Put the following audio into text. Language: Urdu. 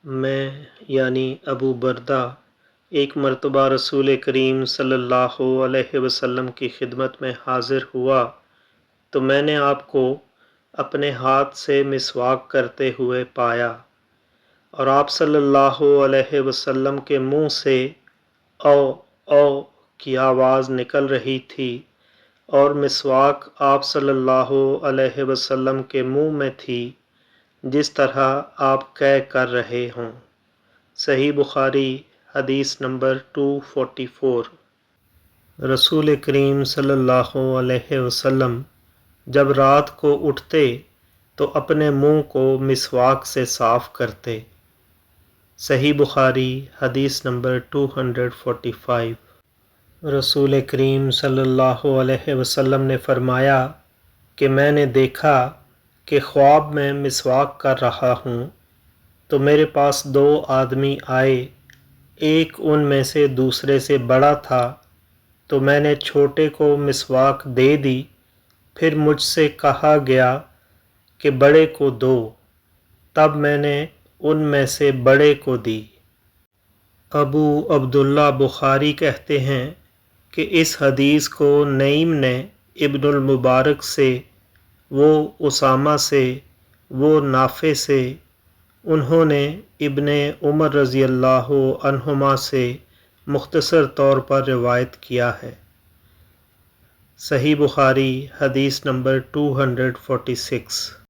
میں یعنی ابو بردہ ایک مرتبہ رسول کریم صلی اللہ علیہ وسلم کی خدمت میں حاضر ہوا تو میں نے آپ کو اپنے ہاتھ سے مسواک کرتے ہوئے پایا اور آپ صلی اللہ علیہ وسلم کے منہ سے او او کی آواز نکل رہی تھی اور مسواک آپ صلی اللہ علیہ وسلم کے منہ میں تھی جس طرح آپ کر رہے ہوں۔ صحیح بخاری حدیث نمبر 244۔ رسول کریم صلی اللہ علیہ وسلم جب رات کو اٹھتے تو اپنے منہ کو مسواک سے صاف کرتے۔ صحیح بخاری حدیث نمبر 245۔ رسول کریم صلی اللہ علیہ وسلم نے فرمایا کہ میں نے دیکھا کہ خواب میں مسواک کر رہا ہوں تو میرے پاس 2 آدمی آئے، ایک ان میں سے دوسرے سے بڑا تھا تو میں نے چھوٹے کو مسواک دے دی، پھر مجھ سے کہا گیا کہ بڑے کو دو، تب میں نے ان میں سے بڑے کو دی۔ ابو عبداللہ بخاری کہتے ہیں کہ اس حدیث کو نعیم نے ابن المبارک سے، وہ اسامہ سے، وہ نافع سے، انہوں نے ابن عمر رضی اللہ عنہما سے مختصر طور پر روایت کیا ہے۔ صحیح بخاری حدیث نمبر 246۔